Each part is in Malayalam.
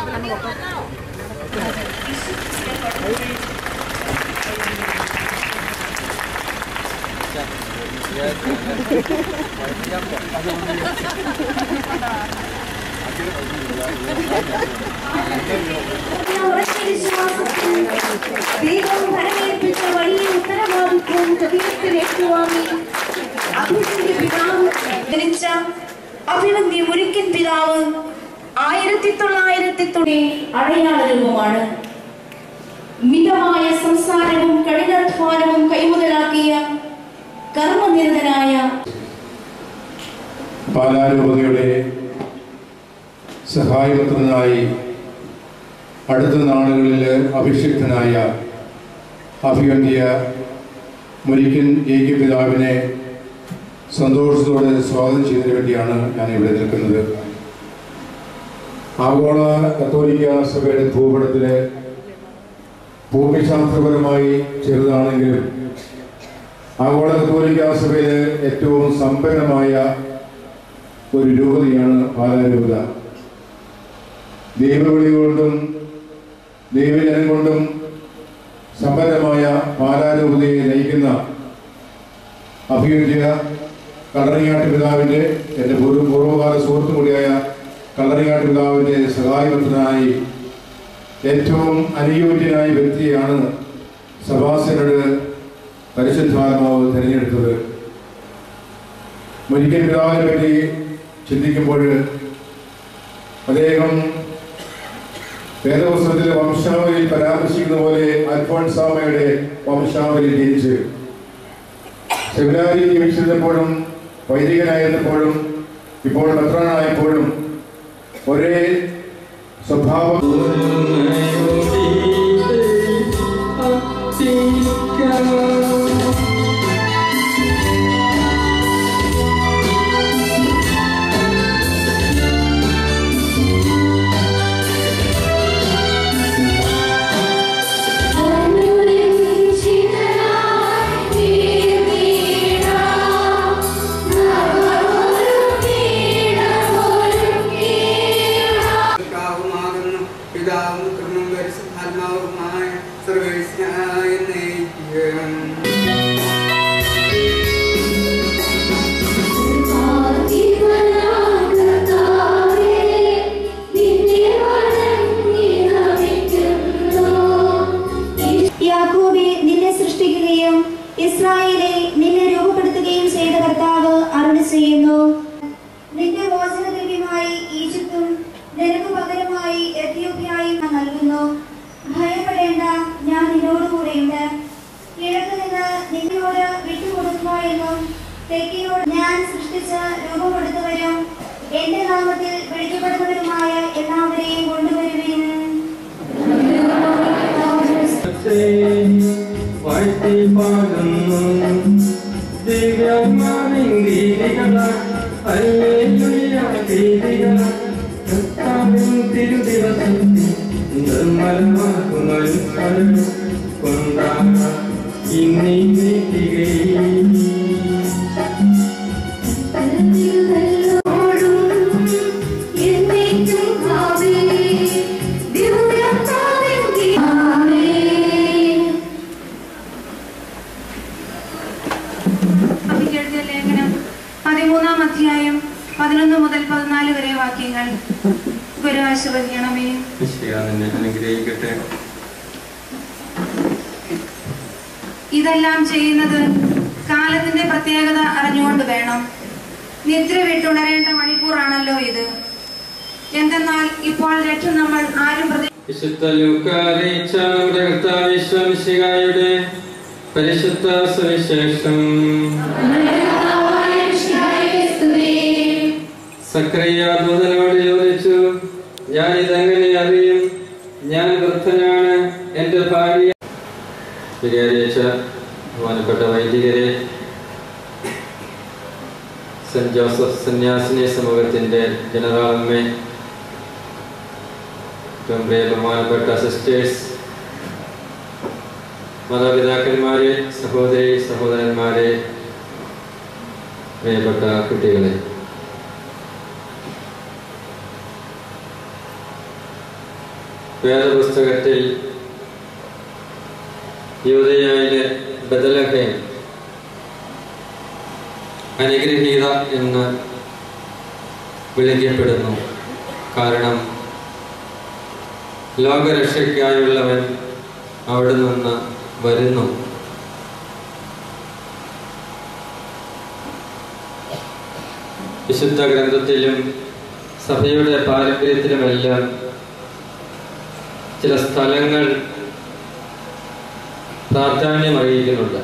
അഭിവന്യ മുരിക്കൻ പിതാവ് 1990 അടയാള രൂപമാണ്. മിതമായ സംസാരവും കഠിനാധ്വാനവും കൈമുതലാക്കിയ കർമ്മനിരതനായ പാലാരൂപതയുടെ സഹായപത്രനായി അടുത്ത നാളുകളിൽ അഭിഷിക്തനായ അഭിവന്യ മുരിക്കൻ ജേക്കബ് പിതാവിനെ സന്തോഷത്തോടെ സ്വാഗതം ചെയ്തതിനു വേണ്ടിയാണ് ഞാൻ ഇവിടെ നിൽക്കുന്നത്. ആഗോള കത്തോലിക്ക സഭയുടെ ഭൂപടത്തിലെ ഭൂമിശാസ്ത്രപരമായി ചെറുതാണെങ്കിലും ആഗോള കത്തോലിക്ക സഭയിലെ ഏറ്റവും സമ്പന്നമായ ഒരു രൂപതയാണ് പാലാരൂപത. ദൈവവിളി കൊണ്ടും ദൈവജനം കൊണ്ടും സമ്പന്നമായ പാലാരൂപതയെ നയിക്കുന്ന അഭിവന്യ കല്ലറങ്ങാട്ട് പിതാവിൻ്റെ എൻ്റെ പൂർവ്വകാല സുഹൃത്തു കൂടിയായ കല്ലറങ്ങാട്ട് പിതാവിൻ്റെ സഹായപത്രനായി ഏറ്റവും അനുയോജ്യനായ വ്യക്തിയാണ് സഭാസനോട് പരിശുദ്ധാത്മാവ് തിരഞ്ഞെടുത്തത്. മുരിക്കൻ പിതാവിനെ പറ്റി ചിന്തിക്കുമ്പോൾ അദ്ദേഹം വേദപുസ്തകത്തിലെ വംശാവലിയിൽ പരാമർശിക്കുന്ന പോലെ അൽഫോൺസാമയുടെ വംശാവലിയിൽ ജനിച്ച് സെമിനാരിയിൽ ജീവിച്ചിരുന്നപ്പോഴും വൈദികനായിരുന്നപ്പോഴും ഇപ്പോൾ മെത്രാനായപ്പോഴും ഒരേ സ്വഭാവം ഇസ്രായേലെ നിന്നെ രൂപപ്പെടുത്തുകയും ചെയ്ത കർത്താവ് അരുളി ചെയ്യുന്നു. നിന്റെ മോചനദ്രവ്യമായി ഈജിപ്തും നിനക്ക് പകരമായി എത്യോപ്യയും നൽകുന്നു. ഭയപ്പെടേണ്ട, ഞാൻ നിന്നോടുകൂടെയുണ്ട്. കിഴക്ക് നിന്ന് നിന്നോട് വിട്ടുകൊടുക്കുക എന്നും തെക്കിനോട് ഞാൻ സൃഷ്ടിച്ച് രൂപപ്പെടുത്തുവരും. എന്റെ നാമത്തിൽ വിളിക്കപ്പെടുന്നവരുമായ എല്ലാവരെയും കൊണ്ടുവരുവിൻ. ലേഖനം 13-ാം അധ്യായം 11 മുതൽ 14 വരെ വാക്യങ്ങൾ. ഗുരു ആശീർവദിക്കണമേ. അനുഗ്രഹിക്കട്ടെ. ഇതെല്ലാം ചെയ്യുന്നത് കാലത്തിന്റെ പ്രത്യേകത അറിഞ്ഞുകൊണ്ട് വേണം. നിദ്ര വിട്ടുണരേണ്ട മണിക്കൂറാണല്ലോ ഇത്. എന്തെന്നാൽ ഇപ്പോൾ രക്ഷ നമ്മൾ ആരും വിശുദ്ധ ലൂക്കാ അറിയിച്ച കർത്താവിശ്വമിശിഹായുടെ പരിശുദ്ധ സുവിശേഷം. സക്കറിയ ദൂതനോട് ചോദിച്ചു, ഞാൻ ഇതെങ്ങനെ അറിയും? ഞാൻ വൃദ്ധനാണ്, എന്റെ ഭാര്യ. വികാരിയച്ച ബഹുമാനപ്പെട്ട വൈദികരെ, സെന്റ് ജോസഫ് സന്യാസിനി സമൂഹത്തിന്റെ ജനറൽ അമ്മ, ബഹുമാനപ്പെട്ട സിസ്റ്റേഴ്സ്, മാതാപിതാക്കന്മാരെ, സഹോദരി സഹോദരന്മാരെ, പ്രിയപ്പെട്ട കുട്ടികളെ, വേദപുസ്തകത്തിൽ യൂദയായിലെ ബെത്ലഹേം അനുഗ്രഹീത എന്ന് വിളിക്കപ്പെടുന്നു. കാരണം ലോകരക്ഷയ്ക്കായുള്ളവൻ അവിടെ നിന്ന് വരുന്നു. വിശുദ്ധ ഗ്രന്ഥത്തിലും സഭയുടെ പാരമ്പര്യത്തിലുമെല്ലാം ചില സ്ഥലങ്ങൾ പ്രാധാന്യം അറിയിക്കുന്നുണ്ട്.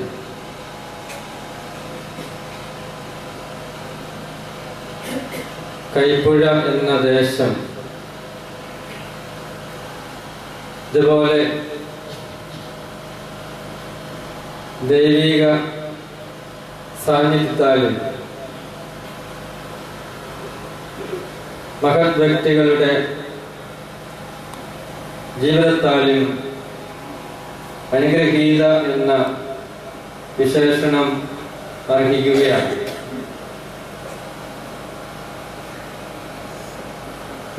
കൈപ്പുഴ എന്ന ദേശം, ഇതുപോലെ ദൈവിക സാന്നിധ്യത്താലും മഹത് വ്യക്തികളുടെ ജീവിതത്താലും അനുഗ്രഹീത എന്ന വിശേഷണം അർഹിക്കുകയാണ്.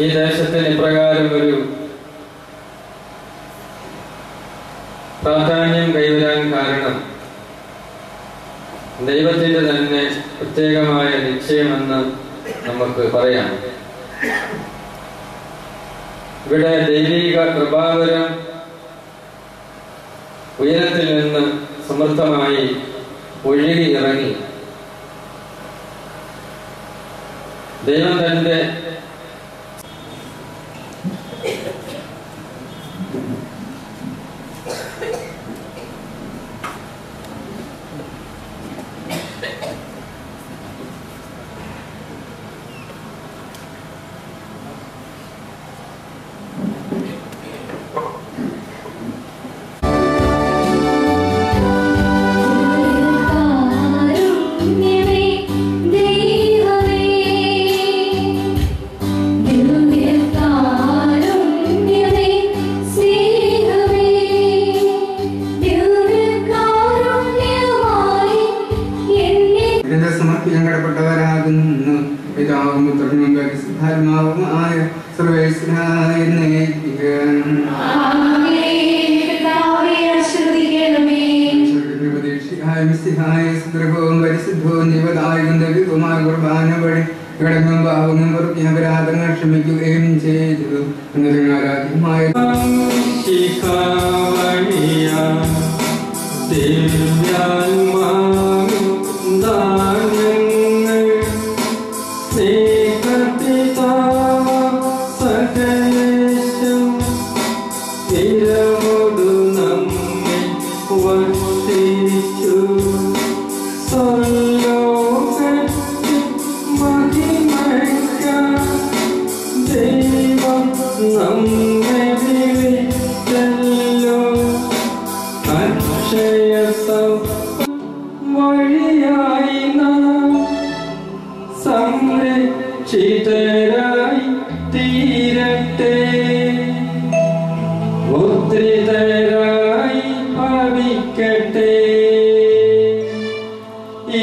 ഈ ദേശത്തിന് ഇപ്രകാരം ഒരു പ്രാധാന്യം കൈവരാൻ കാരണം ദൈവത്തിന്റെ തന്നെ പ്രത്യേകമായ നിശ്ചയമെന്ന് നമുക്ക് പറയാം. ഇവിടെ ദൈവിക കൃപാവരം ഉയരത്തിൽ നിന്ന് സമൃദ്ധമായി ഒഴുകി ഇറങ്ങി ദൈവം തന്റെ സമർപ്പിക്കപ്പെടപ്പെട്ടവരാകുന്നു. പിതാവും പുത്രനും പരിശുദ്ധാത്മാവുമായ സർവേശ്വരായ പരിശുദ്ധവും ജീവദായകം ദൈവവുമായ കുർബാന വഴി കടങ്ങും പാവങ്ങളും പുറത്തി അപരാധങ്ങൾ ക്ഷമിക്കുകയും ചെയ്തു. ആരാധ്യമായ സംരക്ഷിതരായി തീരട്ടെ, മുദ്രിതരായി ഭവിക്കട്ടെ,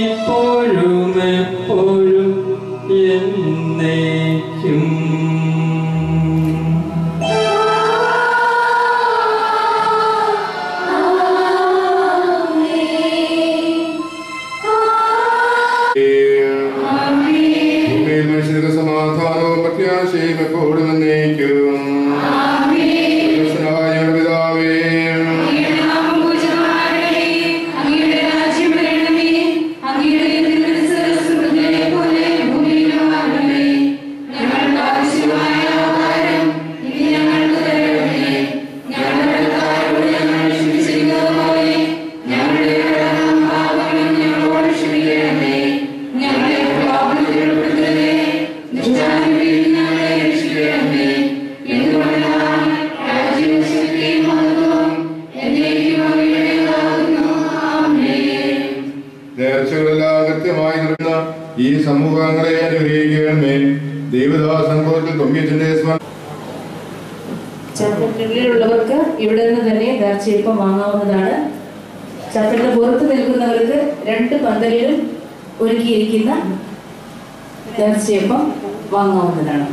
ഇപ്പോഴും എപ്പോഴും എന്നേക്കും. സമാധാനവും പ്രത്യാശയും എപ്പോഴും എന്നേക്കും. പിതാവേ, നേർച്ചകളെല്ലാം കൃത്യമായി നിർത്തുന്ന ഈ സമൂഹങ്ങളെ അനുഗ്രഹിക്കണമേ. ദേവദാസൻ തൊമ്മിയച്ഛന്റെ ചത്തട്ടിലുള്ളവർക്ക് ഇവിടെ നിന്ന് തന്നെ നേർച്ചയപ്പം വാങ്ങാവുന്നതാണ്. ചത്തട്ടിന് പുറത്ത് നിൽക്കുന്നവർക്ക് 2 പന്തലിലും ഒരുക്കിയിരിക്കുന്ന നേർച്ചയപ്പം വാങ്ങാവുന്നതാണ്.